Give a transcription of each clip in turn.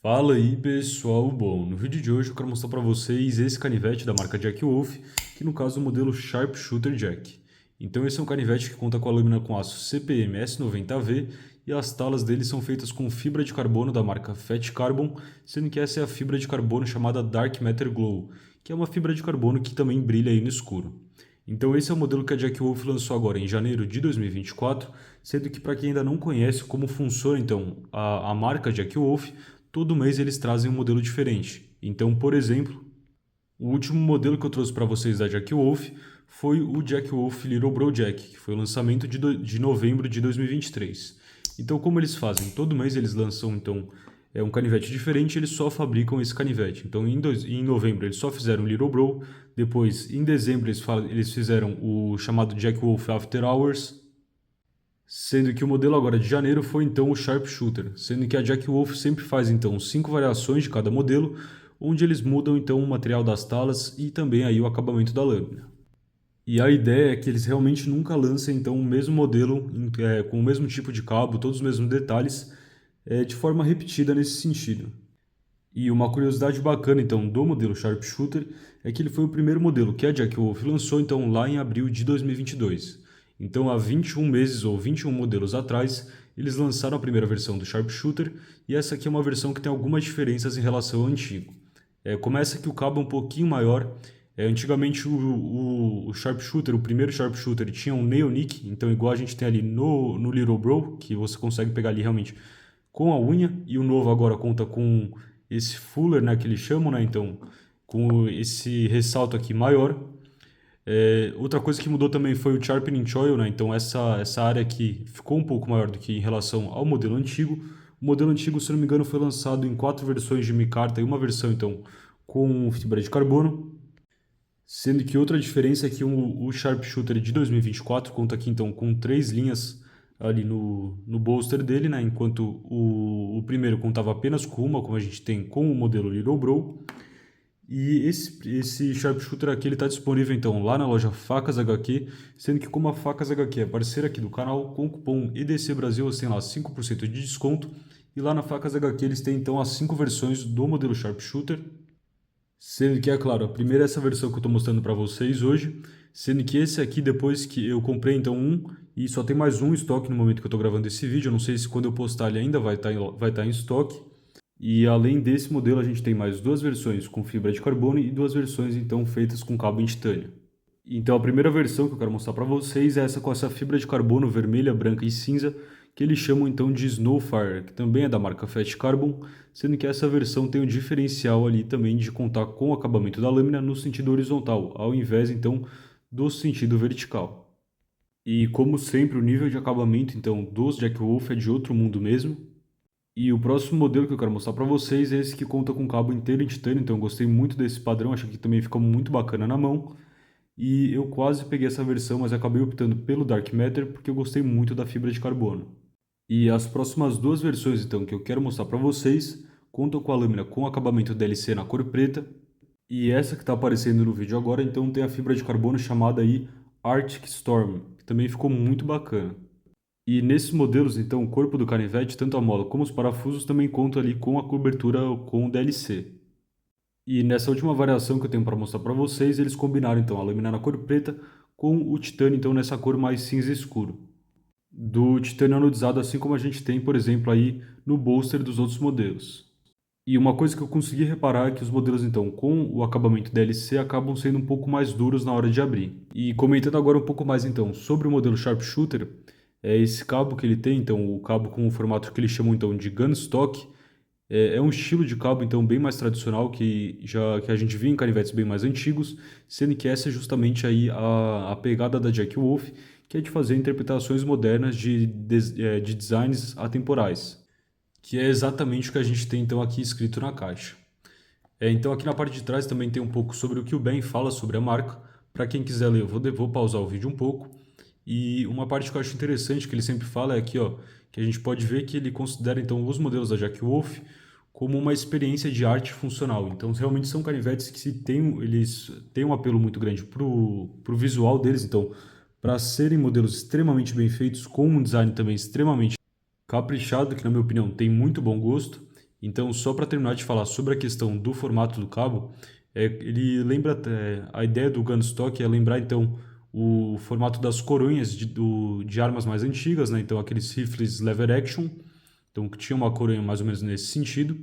Fala aí pessoal, bom, no vídeo de hoje eu quero mostrar para vocês esse canivete da marca Jack Wolf, que no caso é o modelo Sharpshooter Jack. Então esse é um canivete que conta com a lâmina com aço CPM S90V e as talas dele são feitas com fibra de carbono da marca Fat Carbon, sendo que essa é a fibra de carbono chamada Dark Matter Glow, que é uma fibra de carbono que também brilha aí no escuro. Então esse é o modelo que a Jack Wolf lançou agora em janeiro de 2024, sendo que para quem ainda não conhece como funciona então a marca Jack Wolf, todo mês eles trazem um modelo diferente. Então, por exemplo, o último modelo que eu trouxe para vocês da Jack Wolf foi o Jack Wolf Little Bro Jack, que foi o lançamento de novembro de 2023. Então, como eles fazem? Todo mês eles lançam um canivete diferente, eles só fabricam esse canivete. Então, em novembro eles só fizeram o Little Bro, depois em dezembro eles fizeram o chamado Jack Wolf After Hours, sendo que o modelo agora de janeiro foi então o Sharpshooter, sendo que a Jack Wolf sempre faz então 5 variações de cada modelo, onde eles mudam então o material das talas e também aí o acabamento da lâmina. E a ideia é que eles realmente nunca lancem então o mesmo modelo com o mesmo tipo de cabo, todos os mesmos detalhes, de forma repetida nesse sentido. E uma curiosidade bacana então do modelo Sharpshooter é que ele foi o primeiro modelo que a Jack Wolf lançou então lá em abril de 2022. Então há 21 meses ou 21 modelos atrás, eles lançaram a primeira versão do Sharpshooter e essa aqui é uma versão que tem algumas diferenças em relação ao antigo. Começa que o cabo é um pouquinho maior. Antigamente o Sharpshooter, o primeiro Sharpshooter, tinha um nail nick, então igual a gente tem ali no Little Bro, que você consegue pegar ali realmente com a unha, e o novo agora conta com esse fuller, né, que eles chamam, né, então com esse ressalto aqui maior. Outra coisa que mudou também foi o Sharpening Choil, né, então essa área aqui ficou um pouco maior do que em relação ao modelo antigo. O modelo antigo, se não me engano, foi lançado em 4 versões de micarta e uma versão então com fibra de carbono. Sendo que outra diferença é que o Sharpshooter de 2024 conta aqui então com 3 linhas ali no bolster dele, né? Enquanto o primeiro contava apenas com uma, como a gente tem com o modelo Little Bro. E esse Sharpshooter aqui ele está disponível então lá na loja Facas HQ, sendo que como a Facas HQ é parceira aqui do canal, com o cupom EDC Brasil você tem lá 5% de desconto. E lá na Facas HQ eles têm então as 5 versões do modelo Sharpshooter. Sendo que, é claro, a primeira é essa versão que eu estou mostrando para vocês hoje, sendo que esse aqui, depois que eu comprei então um, e só tem mais um em estoque no momento que eu estou gravando esse vídeo, eu não sei se quando eu postar ele ainda vai estar em estoque. E além desse modelo, a gente tem mais 2 versões com fibra de carbono e 2 versões então feitas com cabo em titânio. Então a primeira versão que eu quero mostrar para vocês é essa com essa fibra de carbono vermelha, branca e cinza, que eles chamam então de Snowfire, que também é da marca Fat Carbon, sendo que essa versão tem o diferencial ali também de contar com o acabamento da lâmina no sentido horizontal, ao invés então do sentido vertical. E como sempre, o nível de acabamento então dos Jack Wolf é de outro mundo mesmo. E o próximo modelo que eu quero mostrar para vocês é esse que conta com cabo inteiro em titânio, então eu gostei muito desse padrão, acho que também fica muito bacana na mão. E eu quase peguei essa versão, mas acabei optando pelo Dark Matter porque eu gostei muito da fibra de carbono. E as próximas 2 versões então que eu quero mostrar para vocês contam com a lâmina com acabamento DLC na cor preta. E essa que está aparecendo no vídeo agora então tem a fibra de carbono chamada aí Arctic Storm, que também ficou muito bacana. E nesses modelos então o corpo do canivete, tanto a mola como os parafusos também contam ali com a cobertura com DLC. E nessa última variação que eu tenho para mostrar para vocês, eles combinaram então a lâmina na cor preta com o titânio então nessa cor mais cinza escuro. Do titânio anodizado, assim como a gente tem, por exemplo, aí no bolster dos outros modelos. E uma coisa que eu consegui reparar é que os modelos então com o acabamento DLC acabam sendo um pouco mais duros na hora de abrir. E comentando agora um pouco mais então sobre o modelo Sharpshooter, é esse cabo que ele tem, então o cabo com o formato que eles chamam então de gunstock, é um estilo de cabo então bem mais tradicional que a gente via em canivetes bem mais antigos, sendo que essa é justamente aí a pegada da Jack Wolf, que é de fazer interpretações modernas de designs atemporais, que é exatamente o que a gente tem então aqui escrito na caixa. Então aqui na parte de trás também tem um pouco sobre o que o Ben fala sobre a marca. Para quem quiser ler, vou pausar o vídeo um pouco. E uma parte que eu acho interessante que ele sempre fala é aqui, ó, que a gente pode ver que ele considera então os modelos da Jack Wolf como uma experiência de arte funcional. Então realmente são canivetes que eles têm um apelo muito grande pro visual deles. Então, para serem modelos extremamente bem feitos, com um design também extremamente caprichado, que na minha opinião tem muito bom gosto, Então, só para terminar de falar sobre a questão do formato do cabo, ele lembra a ideia do gunstock é lembrar então o formato das coronhas de armas mais antigas, né? Então aqueles rifles lever action, então que tinha uma coronha mais ou menos nesse sentido.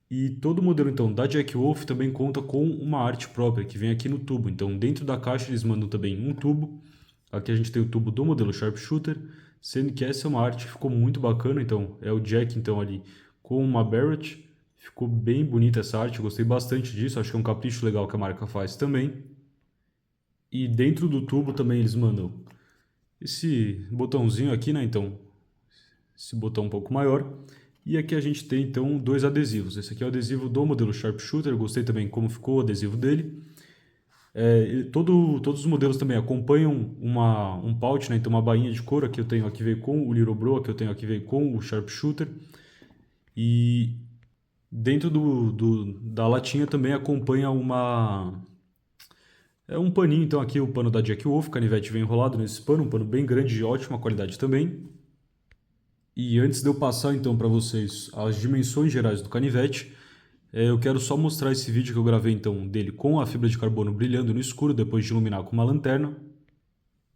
E todo modelo então da Jack Wolf também conta com uma arte própria que vem aqui no tubo. Então dentro da caixa eles mandam também um tubo. Aqui a gente tem o tubo do modelo Sharpshooter, sendo que essa é uma arte que ficou muito bacana. Então é o Jack então ali com uma Barrett. Ficou bem bonita essa arte, eu gostei bastante disso. Acho que é um capricho legal que a marca faz também. E dentro do tubo também eles mandam esse botãozinho aqui, né? Então esse botão um pouco maior. E aqui a gente tem então dois adesivos. Esse aqui é o adesivo do modelo Sharpshooter, eu gostei também como ficou o adesivo dele. Todos os modelos também acompanham um pouch, né? Então uma bainha de couro. Aqui eu tenho, aqui veio com o Little Bro, aqui eu tenho, aqui veio com o Sharpshooter. E dentro da latinha também acompanha um paninho. Então aqui o pano da Jack Wolf, o canivete vem enrolado nesse pano, um pano bem grande de ótima qualidade também. E antes de eu passar então para vocês as dimensões gerais do canivete, eu quero só mostrar esse vídeo que eu gravei então dele com a fibra de carbono brilhando no escuro depois de iluminar com uma lanterna.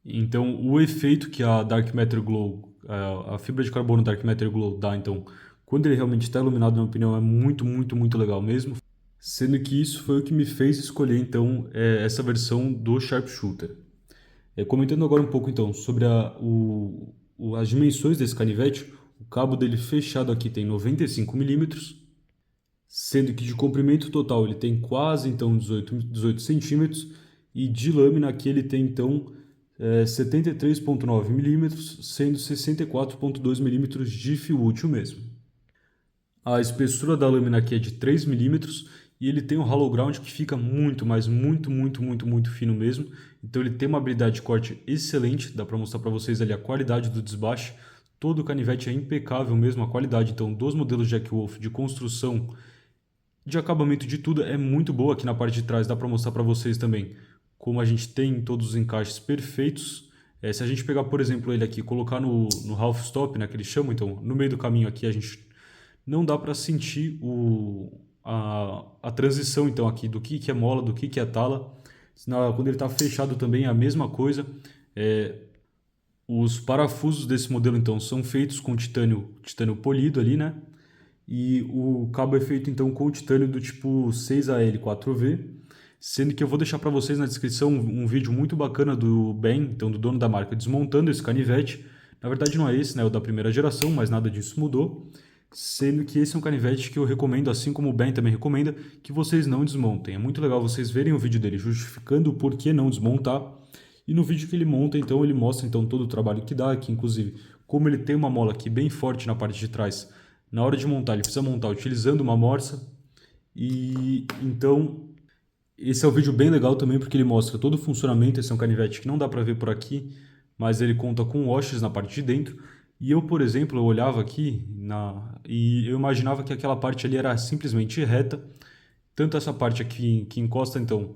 Então o efeito que a Dark Matter Glow, a fibra de carbono Dark Matter Glow dá então quando ele realmente está iluminado, na minha opinião, é muito, muito, muito legal mesmo. Sendo que isso foi o que me fez escolher então essa versão do Sharpshooter. Comentando agora um pouco então sobre as dimensões desse canivete, o cabo dele fechado aqui tem 95 milímetros, sendo que de comprimento total ele tem quase então 18 centímetros, e de lâmina aqui ele tem então 73,9 milímetros, sendo 64,2 milímetros de fio útil mesmo. A espessura da lâmina aqui é de 3 milímetros e ele tem um hollow ground que fica muito, mas muito, muito, muito, muito fino mesmo. Então ele tem uma habilidade de corte excelente, dá para mostrar para vocês ali a qualidade do desbaste. Todo o canivete é impecável mesmo, a qualidade então dos modelos Jack Wolf de construção, de acabamento de tudo é muito boa. Aqui na parte de trás dá para mostrar para vocês também como a gente tem todos os encaixes perfeitos. Se a gente pegar, por exemplo, ele aqui e colocar no half stop, né, que eles chamam, então no meio do caminho aqui a gente não dá para sentir a transição então aqui do que é mola, do que é tala. Quando ele está fechado também é a mesma coisa. Os parafusos desse modelo então são feitos com titânio polido ali, né? E o cabo é feito então com titânio do tipo 6AL4V, sendo que eu vou deixar para vocês na descrição um vídeo muito bacana do Ben, então do dono da marca, desmontando esse canivete. Na verdade não é esse, né? É o da primeira geração, mas nada disso mudou. Sendo que esse é um canivete que eu recomendo, assim como o Ben também recomenda, que vocês não desmontem. É muito legal vocês verem o vídeo dele justificando o porquê não desmontar. E no vídeo que ele monta, então, ele mostra então todo o trabalho que dá, que inclusive, como ele tem uma mola aqui bem forte na parte de trás, na hora de montar, ele precisa montar utilizando uma morsa. E então, esse é um vídeo bem legal também, porque ele mostra todo o funcionamento. Esse é um canivete que não dá para ver por aqui, mas ele conta com washes na parte de dentro. E eu, por exemplo, eu olhava aqui e eu imaginava que aquela parte ali era simplesmente reta. Tanto essa parte aqui que encosta, então,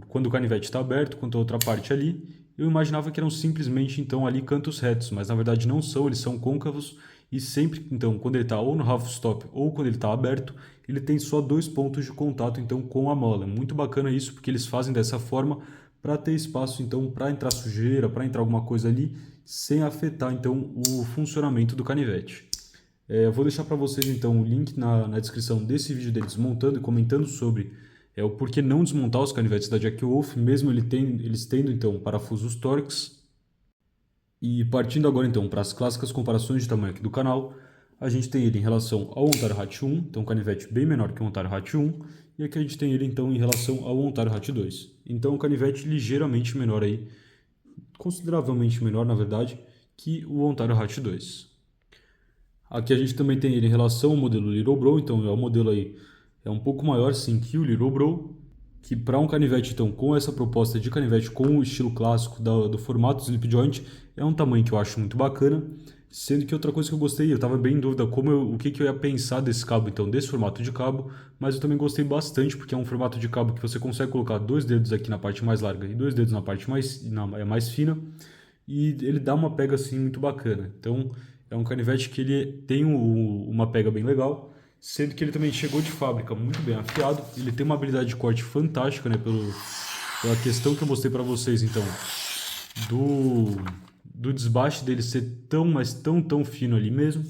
quando o canivete está aberto, quanto a outra parte ali, eu imaginava que eram simplesmente, então, ali cantos retos, mas na verdade não são, eles são côncavos. E sempre, então, quando ele está ou no half stop ou quando ele está aberto, ele tem só dois pontos de contato, então, com a mola. É muito bacana isso, porque eles fazem dessa forma para ter espaço, então, para entrar sujeira, para entrar alguma coisa ali, sem afetar, então, o funcionamento do canivete. Eu vou deixar para vocês, então, o link na descrição desse vídeo dele desmontando e comentando sobre o porquê não desmontar os canivetes da Jack Wolf, mesmo eles tendo, então, parafusos Torx. E partindo agora, então, para as clássicas comparações de tamanho aqui do canal, a gente tem ele em relação ao Ontario Hatch 1, então um canivete bem menor que o Ontario Hatch 1, e aqui a gente tem ele, então, em relação ao Ontario Hatch 2. Então, um canivete ligeiramente menor aí, consideravelmente menor, na verdade, que o Ontario Hatch 2. Aqui a gente também tem ele em relação ao modelo Little Bro, então é o modelo aí um pouco maior sim que o Little Bro, que para um canivete então com essa proposta de canivete com o estilo clássico do formato slip joint, é um tamanho que eu acho muito bacana. Sendo que outra coisa que eu gostei, eu estava bem em dúvida o que eu ia pensar desse cabo, então desse formato de cabo, mas eu também gostei bastante porque é um formato de cabo que você consegue colocar dois dedos aqui na parte mais larga e dois dedos na parte mais fina, e ele dá uma pega assim muito bacana. Então é um canivete que ele tem uma pega bem legal, sendo que ele também chegou de fábrica muito bem afiado. Ele tem uma habilidade de corte fantástica, né, pela questão que eu mostrei para vocês, então, do desbaste dele ser tão, mas tão fino ali mesmo.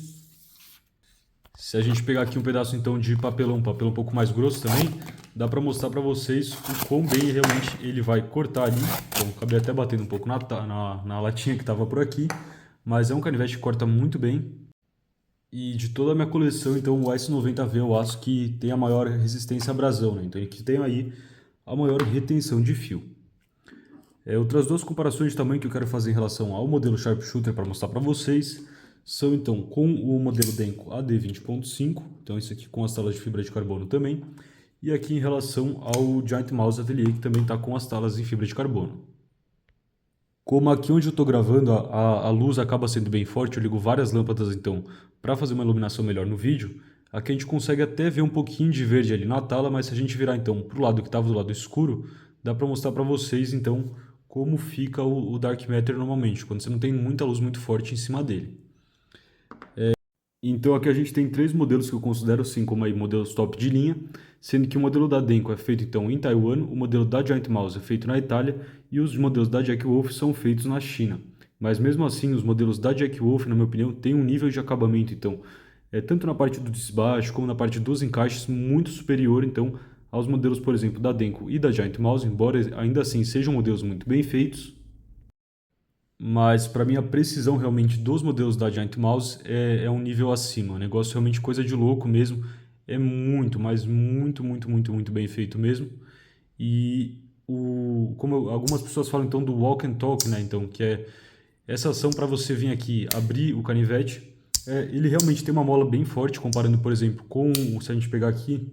Se a gente pegar aqui um pedaço então de papelão um pouco mais grosso também, dá para mostrar para vocês o quão bem realmente ele vai cortar ali. Então, acabei até batendo um pouco na latinha que estava por aqui, mas é um canivete que corta muito bem. E de toda a minha coleção, então, o S90V é o aço que tem a maior resistência à abrasão, né? Então, ele tem aí a maior retenção de fio. Outras duas comparações de tamanho que eu quero fazer em relação ao modelo Sharpshooter para mostrar para vocês são, então, com o modelo Denko AD20.5, então esse aqui com as talas de fibra de carbono também, e aqui em relação ao Giant Mouse Atelier, que também está com as talas em fibra de carbono. Como aqui onde eu estou gravando a luz acaba sendo bem forte, eu ligo várias lâmpadas então para fazer uma iluminação melhor no vídeo. Aqui a gente consegue até ver um pouquinho de verde ali na tela, mas se a gente virar então para o lado que estava do lado escuro, dá para mostrar para vocês então como fica o Dark Matter normalmente, quando você não tem muita luz muito forte em cima dele. Então aqui a gente tem três modelos que eu considero assim como aí modelos top de linha, sendo que o modelo da Denko é feito então em Taiwan, o modelo da Giant Mouse é feito na Itália e os modelos da Jack Wolf são feitos na China. Mas mesmo assim, os modelos da Jack Wolf, na minha opinião, têm um nível de acabamento então, tanto na parte do desbaste como na parte dos encaixes muito superior então aos modelos, por exemplo, da Denko e da Giant Mouse, embora ainda assim sejam modelos muito bem feitos. Mas para mim a precisão realmente dos modelos da Giant Mouse é um nível acima. O negócio realmente coisa de louco mesmo. É muito, mas muito bem feito mesmo. E algumas pessoas falam então do walk and talk, né? Então, que é essa ação para você vir aqui abrir o canivete. Ele realmente tem uma mola bem forte, comparando, por exemplo, com, se a gente pegar aqui,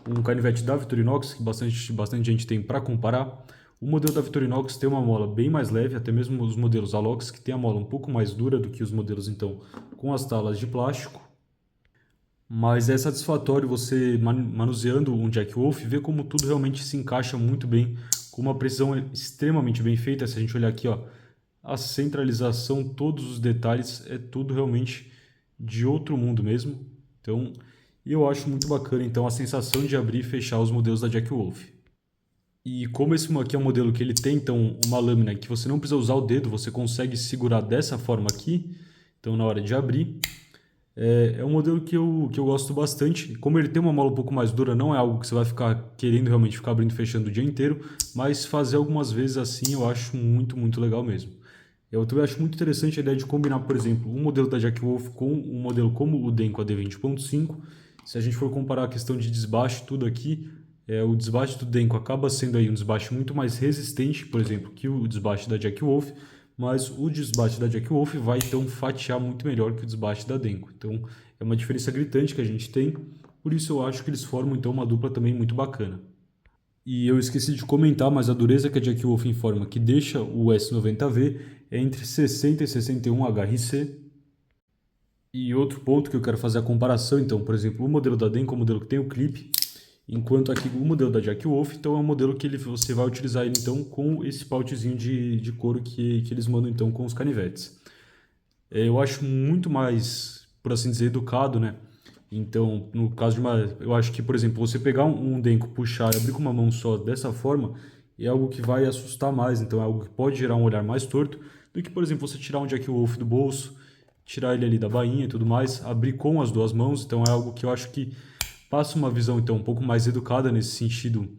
um canivete da Victorinox, que bastante gente tem para comparar. O modelo da Victorinox tem uma mola bem mais leve, até mesmo os modelos Alox, que tem a mola um pouco mais dura do que os modelos então com as talas de plástico. Mas é satisfatório você manuseando um Jack Wolf ver como tudo realmente se encaixa muito bem, com uma precisão extremamente bem feita. Se a gente olhar aqui, ó, a centralização, todos os detalhes, é tudo realmente de outro mundo mesmo. Então, eu acho muito bacana então a sensação de abrir e fechar os modelos da Jack Wolf. E como esse aqui é um modelo que ele tem então uma lâmina que você não precisa usar o dedo, você consegue segurar dessa forma aqui, então na hora de abrir. É um modelo que eu gosto bastante. Como ele tem uma mola um pouco mais dura, não é algo que você vai ficar querendo realmente ficar abrindo e fechando o dia inteiro, mas fazer algumas vezes assim eu acho muito legal mesmo. Eu também acho muito interessante a ideia de combinar, por exemplo, um modelo da Jack Wolf com um modelo como o Denko AD20.5. Se a gente for comparar a questão de desbaste, tudo aqui, o desbaste do Denko acaba sendo aí um desbaste muito mais resistente, por exemplo, que o desbaste da Jack Wolf, mas o desbaste da Jack Wolf vai então fatiar muito melhor que o desbaste da Denko. Então é uma diferença gritante que a gente tem, por isso eu acho que eles formam então uma dupla também muito bacana. E eu esqueci de comentar, mas a dureza que a Jack Wolf informa que deixa o S90V é entre 60 e 61 HRC. E outro ponto que eu quero fazer a comparação, então, por exemplo, o modelo da Denko é o modelo que tem o clipe, enquanto aqui o modelo da Jack Wolf, então é um modelo que você vai utilizar ele então com esse pautezinho de couro que eles mandam então com os canivetes. Eu acho muito mais, por assim dizer, educado, né? Então, no caso de eu acho que, por exemplo, você pegar um Denko, puxar e abrir com uma mão só dessa forma, é algo que vai assustar mais, então é algo que pode gerar um olhar mais torto, do que, por exemplo, você tirar um Jack Wolf do bolso, tirar ele ali da bainha e tudo mais, abrir com as duas mãos, então é algo que eu acho que passa uma visão então um pouco mais educada nesse sentido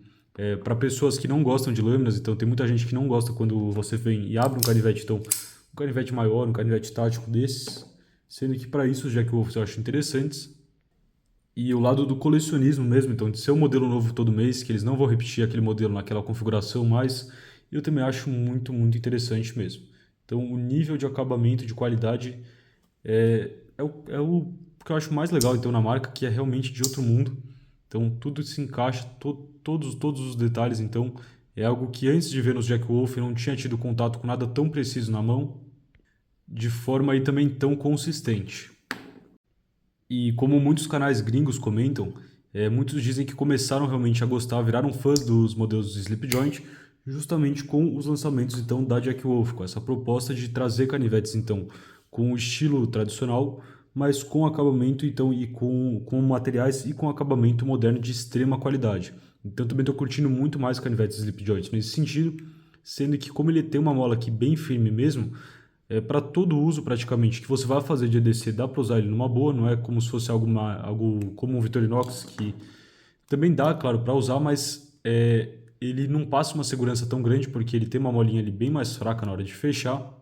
para pessoas que não gostam de lâminas. Então tem muita gente que não gosta quando você vem e abre um canivete, então um canivete maior, um canivete tático desses, sendo que para isso os Jack Wolf eu acho interessantes. E o lado do colecionismo mesmo, então de ser um modelo novo todo mês, que eles não vão repetir aquele modelo naquela configuração mais, eu também acho muito interessante mesmo. Então o nível de acabamento, de qualidade é o que eu acho mais legal então na marca, que é realmente de outro mundo. Então tudo se encaixa, todos os detalhes, então é algo que antes de ver nos Jack Wolf eu não tinha tido contato com nada tão preciso na mão, de forma aí também tão consistente. E como muitos canais gringos comentam, muitos dizem que começaram realmente a gostar, viraram fãs dos modelos de slip joint, justamente com os lançamentos então da Jack Wolf, com essa proposta de trazer canivetes então com o estilo tradicional, mas com acabamento então e com materiais e com acabamento moderno de extrema qualidade. Então também estou curtindo muito mais canivetes Slip Joint nesse sentido, sendo que como ele tem uma mola aqui bem firme mesmo, para todo uso praticamente que você vai fazer de EDC, dá para usar ele numa boa, não é como se fosse algo como um Victorinox, que também dá, claro, para usar, mas ele não passa uma segurança tão grande, porque ele tem uma molinha ali bem mais fraca na hora de fechar.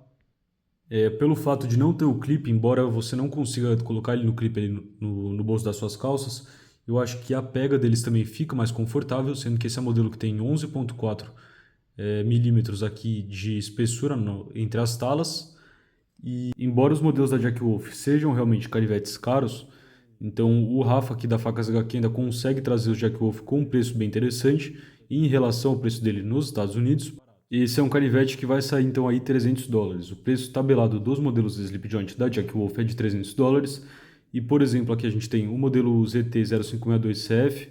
Pelo fato de não ter o clipe, embora você não consiga colocar ele no clipe ali no bolso das suas calças, eu acho que a pega deles também fica mais confortável, sendo que esse é um modelo que tem 11,4 milímetros aqui de espessura entre as talas. E embora os modelos da Jack Wolf sejam realmente canivetes caros, então o Rafa aqui da Facas HQ ainda consegue trazer o Jack Wolf com um preço bem interessante e em relação ao preço dele nos Estados Unidos. Esse é um canivete que vai sair então aí $300. O preço tabelado dos modelos de Slip Joint da Jack Wolf é de $300. E por exemplo aqui a gente tem o modelo ZT0562CF.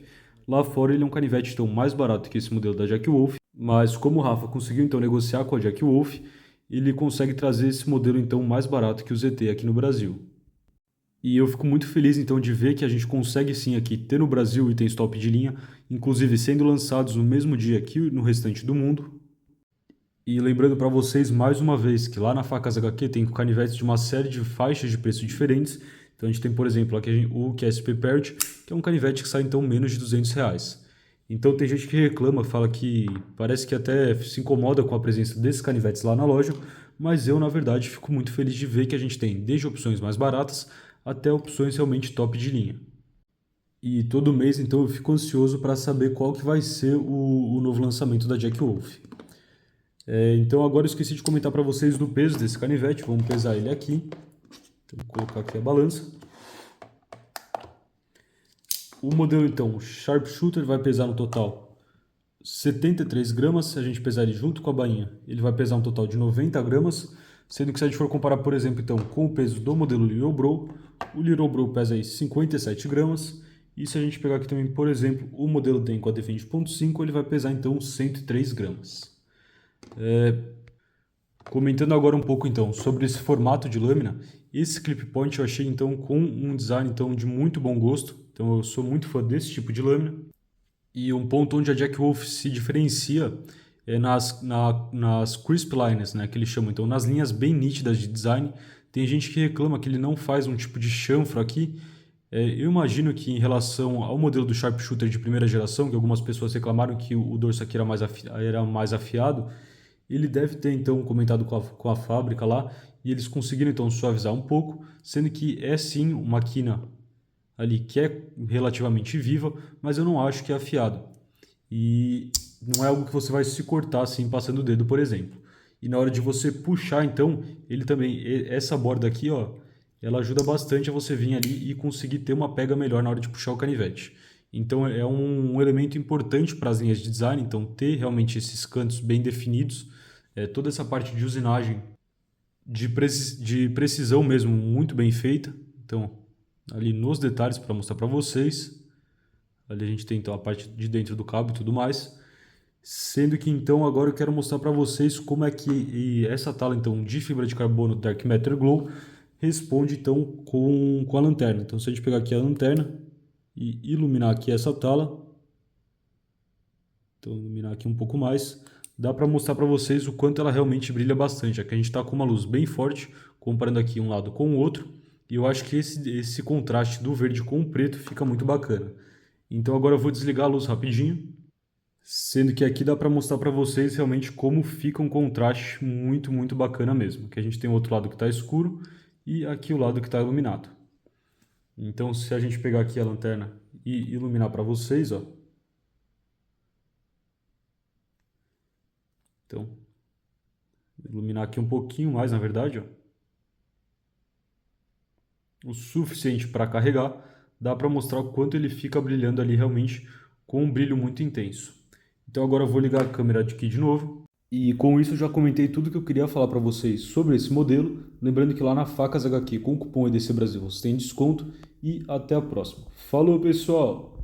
Lá fora ele é um canivete então mais barato que esse modelo da Jack Wolf, mas como o Rafa conseguiu então negociar com a Jack Wolf, ele consegue trazer esse modelo então mais barato que o ZT aqui no Brasil. E eu fico muito feliz então de ver que a gente consegue sim aqui ter no Brasil itens top de linha, inclusive sendo lançados no mesmo dia que no restante do mundo. E lembrando para vocês mais uma vez que lá na Facas HQ tem canivetes de uma série de faixas de preço diferentes. Então a gente tem, por exemplo, aqui o QSP Pert, que é um canivete que sai então menos de R$ 200. Então tem gente que reclama, fala que parece que até se incomoda com a presença desses canivetes lá na loja, mas eu na verdade fico muito feliz de ver que a gente tem desde opções mais baratas até opções realmente top de linha. E todo mês então eu fico ansioso para saber qual que vai ser o novo lançamento da Jack Wolf. Então agora eu esqueci de comentar para vocês do peso desse canivete, vamos pesar ele aqui. Então, vou colocar aqui a balança. O modelo então Sharpshooter vai pesar no total 73 gramas, se a gente pesar ele junto com a bainha, ele vai pesar um total de 90 gramas, sendo que se a gente for comparar, por exemplo, então, com o peso do modelo Little Bro, o Little Bro pesa aí 57 gramas, e se a gente pegar aqui também, por exemplo, o modelo Den com a D20.5, ele vai pesar então 103 gramas. Comentando agora um pouco então sobre esse formato de lâmina, esse clip point eu achei então com um design então de muito bom gosto, então eu sou muito fã desse tipo de lâmina. E um ponto onde a Jack Wolf se diferencia é nas crisp lines, né, que eles chamam, então nas linhas bem nítidas de design. Tem gente que reclama que ele não faz um tipo de chanfro aqui. Eu imagino que em relação ao modelo do Sharpshooter de primeira geração, que algumas pessoas reclamaram que o dorso aqui era mais afiado, ele deve ter então comentado com a fábrica lá e eles conseguiram então suavizar um pouco, sendo que é sim uma quina ali que é relativamente viva, mas eu não acho que é afiado. E não é algo que você vai se cortar assim passando o dedo, por exemplo. E na hora de você puxar, então, ele também, essa borda aqui, ó, ela ajuda bastante a você vir ali e conseguir ter uma pega melhor na hora de puxar o canivete. Então é um elemento importante para as linhas de design, então ter realmente esses cantos bem definidos, toda essa parte de usinagem, de precisão mesmo, muito bem feita. Então, ali nos detalhes para mostrar para vocês. Ali a gente tem então a parte de dentro do cabo e tudo mais. Sendo que então agora eu quero mostrar para vocês como é que essa tala então de fibra de carbono Dark Matter Glow responde então com a lanterna. Então se a gente pegar aqui a lanterna e iluminar aqui essa tala, então iluminar aqui um pouco mais, dá para mostrar para vocês o quanto ela realmente brilha bastante. Aqui a gente está com uma luz bem forte, comparando aqui um lado com o outro. E eu acho que esse contraste do verde com o preto fica muito bacana. Então agora eu vou desligar a luz rapidinho. Sendo que aqui dá para mostrar para vocês realmente como fica um contraste muito, muito bacana mesmo. Aqui a gente tem o outro lado que está escuro e aqui o lado que está iluminado. Então se a gente pegar aqui a lanterna e iluminar para vocês, ó. Então, iluminar aqui um pouquinho mais, na verdade, ó. O suficiente para carregar, dá para mostrar o quanto ele fica brilhando ali realmente com um brilho muito intenso. Então agora eu vou ligar a câmera aqui de novo. E com isso eu já comentei tudo que eu queria falar para vocês sobre esse modelo. Lembrando que lá na Facas HQ com o cupom EDC Brasil você tem desconto. E até a próxima. Falou, pessoal!